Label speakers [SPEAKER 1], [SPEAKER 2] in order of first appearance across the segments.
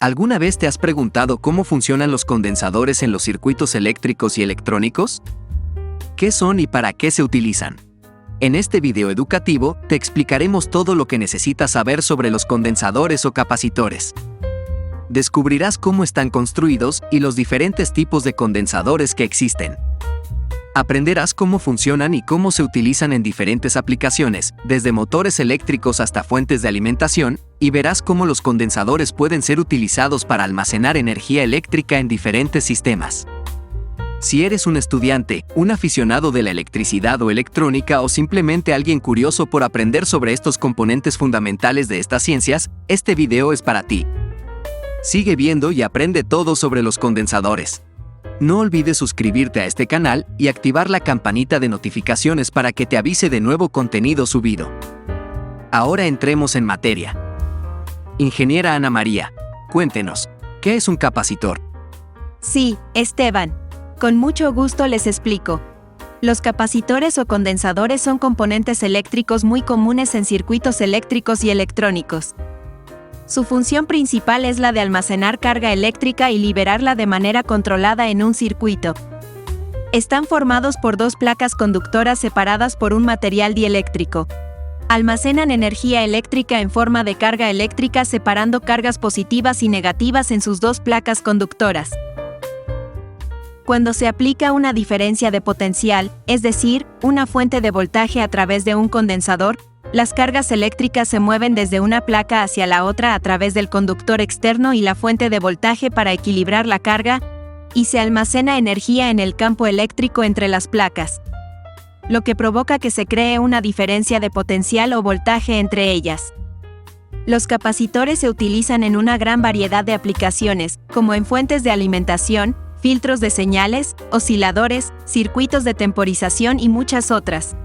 [SPEAKER 1] ¿Alguna vez te has preguntado cómo funcionan los condensadores en los circuitos eléctricos y electrónicos? ¿Qué son y para qué se utilizan? En este video educativo, te explicaremos todo lo que necesitas saber sobre los condensadores o capacitores. Descubrirás cómo están construidos y los diferentes tipos de condensadores que existen. Aprenderás cómo funcionan y cómo se utilizan en diferentes aplicaciones, desde motores eléctricos hasta fuentes de alimentación, y verás cómo los condensadores pueden ser utilizados para almacenar energía eléctrica en diferentes sistemas. Si eres un estudiante, un aficionado de la electricidad o electrónica o simplemente alguien curioso por aprender sobre estos componentes fundamentales de estas ciencias, este video es para ti. Sigue viendo y aprende todo sobre los condensadores. No olvides suscribirte a este canal y activar la campanita de notificaciones para que te avise de nuevo contenido subido. Ahora entremos en materia. Ingeniera Ana María, cuéntenos, ¿qué es un capacitor?
[SPEAKER 2] Sí, Esteban. Con mucho gusto les explico. Los capacitores o condensadores son componentes eléctricos muy comunes en circuitos eléctricos y electrónicos. Su función principal es la de almacenar carga eléctrica y liberarla de manera controlada en un circuito. Están formados por dos placas conductoras separadas por un material dieléctrico. Almacenan energía eléctrica en forma de carga eléctrica separando cargas positivas y negativas en sus dos placas conductoras. Cuando se aplica una diferencia de potencial, es decir, una fuente de voltaje a través de un condensador, las cargas eléctricas se mueven desde una placa hacia la otra a través del conductor externo y la fuente de voltaje para equilibrar la carga, y se almacena energía en el campo eléctrico entre las placas, lo que provoca que se cree una diferencia de potencial o voltaje entre ellas. Los capacitores se utilizan en una gran variedad de aplicaciones, como en fuentes de alimentación, filtros de señales, osciladores, circuitos de temporización y muchas otras.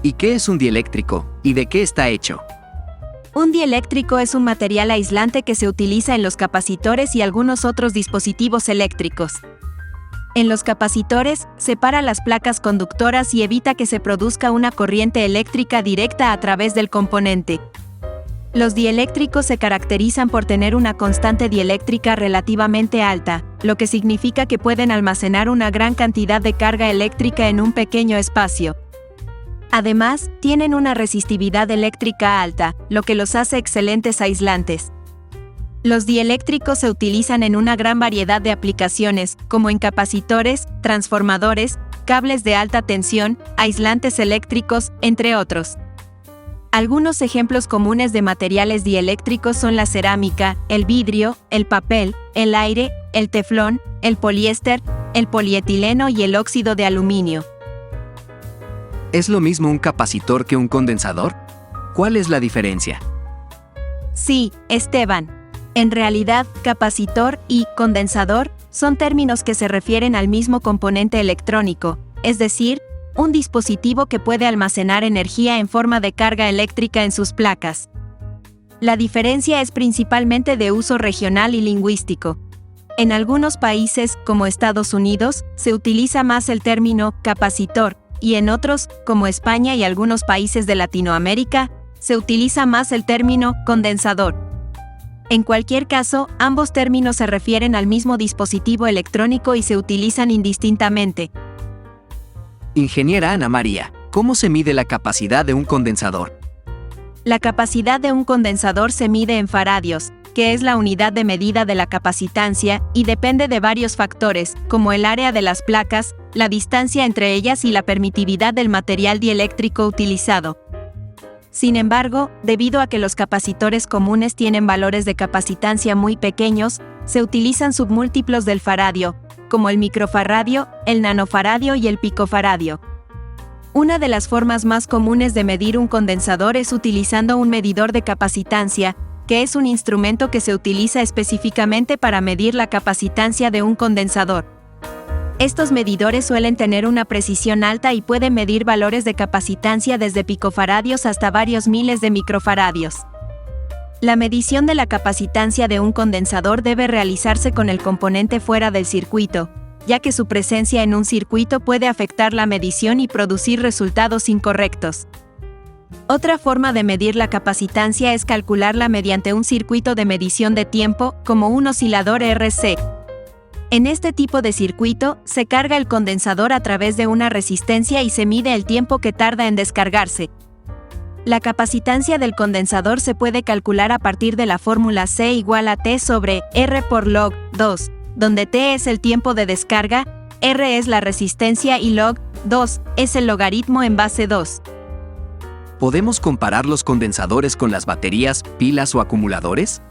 [SPEAKER 1] ¿Y qué es un dieléctrico? ¿Y de qué está hecho?
[SPEAKER 2] Un dieléctrico es un material aislante que se utiliza en los capacitores y algunos otros dispositivos eléctricos. En los capacitores, separa las placas conductoras y evita que se produzca una corriente eléctrica directa a través del componente. Los dieléctricos se caracterizan por tener una constante dieléctrica relativamente alta, lo que significa que pueden almacenar una gran cantidad de carga eléctrica en un pequeño espacio. Además, tienen una resistividad eléctrica alta, lo que los hace excelentes aislantes. Los dieléctricos se utilizan en una gran variedad de aplicaciones, como en capacitores, transformadores, cables de alta tensión, aislantes eléctricos, entre otros. Algunos ejemplos comunes de materiales dieléctricos son la cerámica, el vidrio, el papel, el aire, el teflón, el poliéster, el polietileno y el óxido de aluminio.
[SPEAKER 1] ¿Es lo mismo un capacitor que un condensador? ¿Cuál es la diferencia?
[SPEAKER 2] Sí, Esteban. En realidad, capacitor y condensador son términos que se refieren al mismo componente electrónico, es decir, un dispositivo que puede almacenar energía en forma de carga eléctrica en sus placas. La diferencia es principalmente de uso regional y lingüístico. En algunos países, como Estados Unidos, se utiliza más el término capacitor, y en otros, como España y algunos países de Latinoamérica, se utiliza más el término condensador. En cualquier caso, ambos términos se refieren al mismo dispositivo electrónico y se utilizan indistintamente.
[SPEAKER 1] Ingeniera Ana María, ¿cómo se mide la capacidad de un condensador?
[SPEAKER 2] La capacidad de un condensador se mide en faradios, que es la unidad de medida de la capacitancia, y depende de varios factores, como el área de las placas, la distancia entre ellas y la permitividad del material dieléctrico utilizado. Sin embargo, debido a que los capacitores comunes tienen valores de capacitancia muy pequeños, se utilizan submúltiplos del faradio, como el microfaradio, el nanofaradio y el picofaradio. Una de las formas más comunes de medir un condensador es utilizando un medidor de capacitancia, que es un instrumento que se utiliza específicamente para medir la capacitancia de un condensador. Estos medidores suelen tener una precisión alta y pueden medir valores de capacitancia desde picofaradios hasta varios miles de microfaradios. La medición de la capacitancia de un condensador debe realizarse con el componente fuera del circuito, ya que su presencia en un circuito puede afectar la medición y producir resultados incorrectos. Otra forma de medir la capacitancia es calcularla mediante un circuito de medición de tiempo, como un oscilador RC. En este tipo de circuito, se carga el condensador a través de una resistencia y se mide el tiempo que tarda en descargarse. La capacitancia del condensador se puede calcular a partir de la fórmula C igual a T sobre R por log 2, donde T es el tiempo de descarga, R es la resistencia y log 2 es el logaritmo en base 2.
[SPEAKER 1] ¿Podemos comparar los condensadores con las baterías, pilas o acumuladores?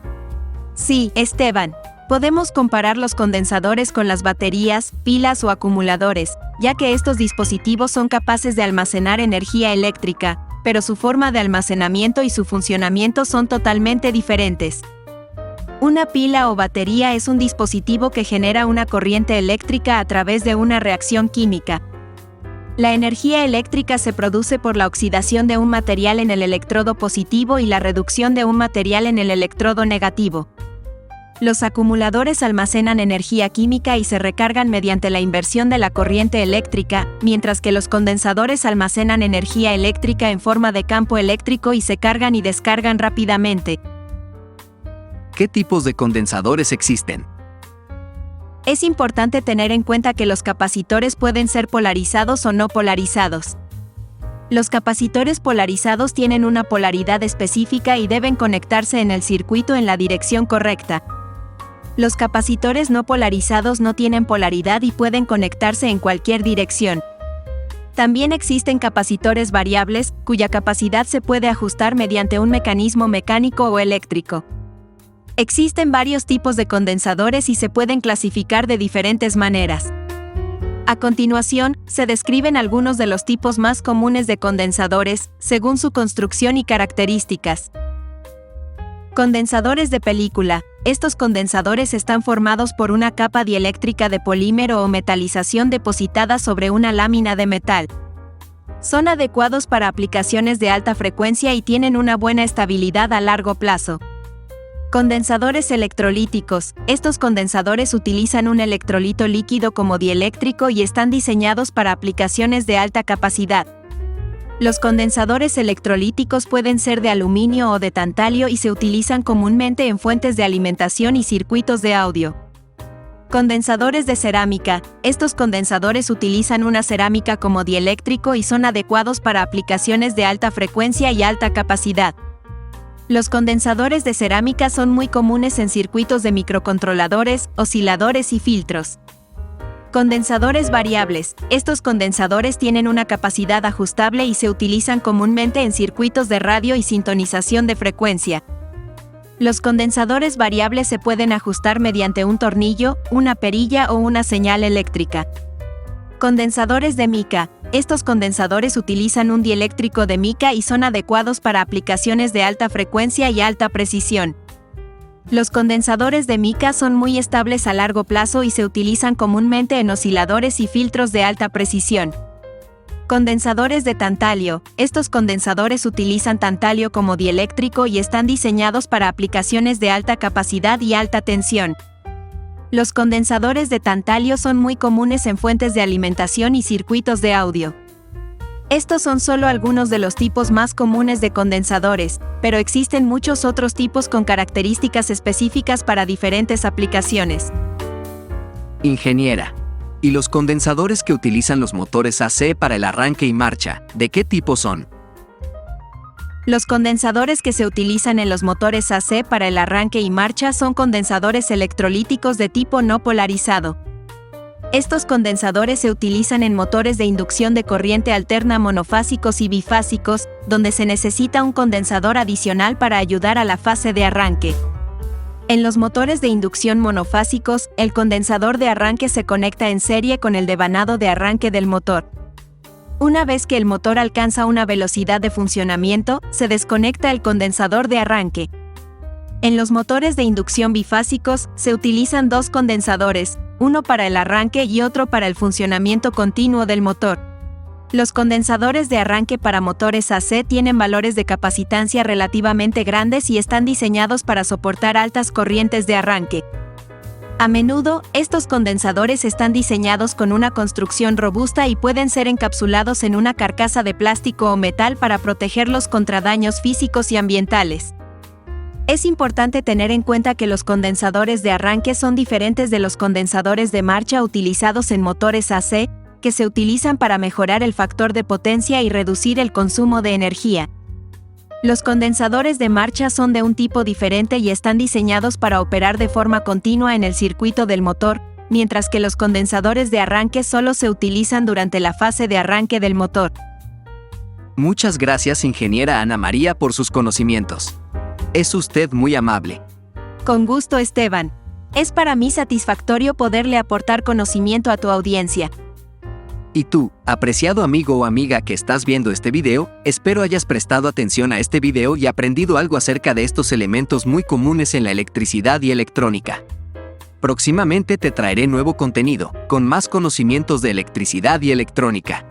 [SPEAKER 2] Sí, Esteban. Podemos comparar los condensadores con las baterías, pilas o acumuladores, ya que estos dispositivos son capaces de almacenar energía eléctrica, pero su forma de almacenamiento y su funcionamiento son totalmente diferentes. Una pila o batería es un dispositivo que genera una corriente eléctrica a través de una reacción química. La energía eléctrica se produce por la oxidación de un material en el electrodo positivo y la reducción de un material en el electrodo negativo. Los acumuladores almacenan energía química y se recargan mediante la inversión de la corriente eléctrica, mientras que los condensadores almacenan energía eléctrica en forma de campo eléctrico y se cargan y descargan rápidamente.
[SPEAKER 1] ¿Qué tipos de condensadores existen?
[SPEAKER 2] Es importante tener en cuenta que los capacitores pueden ser polarizados o no polarizados. Los capacitores polarizados tienen una polaridad específica y deben conectarse en el circuito en la dirección correcta. Los capacitores no polarizados no tienen polaridad y pueden conectarse en cualquier dirección. También existen capacitores variables, cuya capacidad se puede ajustar mediante un mecanismo mecánico o eléctrico. Existen varios tipos de condensadores y se pueden clasificar de diferentes maneras. A continuación, se describen algunos de los tipos más comunes de condensadores, según su construcción y características. Condensadores de película. Estos condensadores están formados por una capa dieléctrica de polímero o metalización depositada sobre una lámina de metal. Son adecuados para aplicaciones de alta frecuencia y tienen una buena estabilidad a largo plazo. Condensadores electrolíticos. Estos condensadores utilizan un electrolito líquido como dieléctrico y están diseñados para aplicaciones de alta capacidad. Los condensadores electrolíticos pueden ser de aluminio o de tantalio y se utilizan comúnmente en fuentes de alimentación y circuitos de audio. Condensadores de cerámica. Estos condensadores utilizan una cerámica como dieléctrico y son adecuados para aplicaciones de alta frecuencia y alta capacidad. Los condensadores de cerámica son muy comunes en circuitos de microcontroladores, osciladores y filtros. Condensadores variables. Estos condensadores tienen una capacidad ajustable y se utilizan comúnmente en circuitos de radio y sintonización de frecuencia. Los condensadores variables se pueden ajustar mediante un tornillo, una perilla o una señal eléctrica. Condensadores de mica. Estos condensadores utilizan un dieléctrico de mica y son adecuados para aplicaciones de alta frecuencia y alta precisión. Los condensadores de mica son muy estables a largo plazo y se utilizan comúnmente en osciladores y filtros de alta precisión. Condensadores de tantalio. Estos condensadores utilizan tantalio como dieléctrico y están diseñados para aplicaciones de alta capacidad y alta tensión. Los condensadores de tantalio son muy comunes en fuentes de alimentación y circuitos de audio. Estos son solo algunos de los tipos más comunes de condensadores, pero existen muchos otros tipos con características específicas para diferentes aplicaciones.
[SPEAKER 1] Ingeniera. ¿Y los condensadores que utilizan los motores AC para el arranque y marcha, de qué tipo son?
[SPEAKER 2] Los condensadores que se utilizan en los motores AC para el arranque y marcha son condensadores electrolíticos de tipo no polarizado. Estos condensadores se utilizan en motores de inducción de corriente alterna monofásicos y bifásicos, donde se necesita un condensador adicional para ayudar a la fase de arranque. En los motores de inducción monofásicos, el condensador de arranque se conecta en serie con el devanado de arranque del motor. Una vez que el motor alcanza una velocidad de funcionamiento, se desconecta el condensador de arranque. En los motores de inducción bifásicos, se utilizan dos condensadores, uno para el arranque y otro para el funcionamiento continuo del motor. Los condensadores de arranque para motores AC tienen valores de capacitancia relativamente grandes y están diseñados para soportar altas corrientes de arranque. A menudo, estos condensadores están diseñados con una construcción robusta y pueden ser encapsulados en una carcasa de plástico o metal para protegerlos contra daños físicos y ambientales. Es importante tener en cuenta que los condensadores de arranque son diferentes de los condensadores de marcha utilizados en motores AC, que se utilizan para mejorar el factor de potencia y reducir el consumo de energía. Los condensadores de marcha son de un tipo diferente y están diseñados para operar de forma continua en el circuito del motor, mientras que los condensadores de arranque solo se utilizan durante la fase de arranque del motor.
[SPEAKER 1] Muchas gracias, ingeniera Ana María, por sus conocimientos. Es usted muy amable.
[SPEAKER 2] Con gusto, Esteban. Es para mí satisfactorio poderle aportar conocimiento a tu audiencia.
[SPEAKER 1] Y tú, apreciado amigo o amiga que estás viendo este video, espero hayas prestado atención a este video y aprendido algo acerca de estos elementos muy comunes en la electricidad y electrónica. Próximamente te traeré nuevo contenido, con más conocimientos de electricidad y electrónica.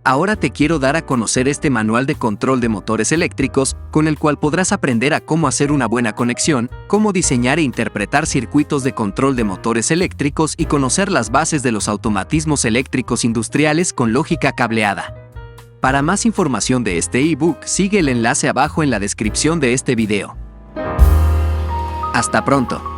[SPEAKER 1] Ahora te quiero dar a conocer este manual de control de motores eléctricos, con el cual podrás aprender a cómo hacer una buena conexión, cómo diseñar e interpretar circuitos de control de motores eléctricos y conocer las bases de los automatismos eléctricos industriales con lógica cableada. Para más información de este ebook, sigue el enlace abajo en la descripción de este video. Hasta pronto.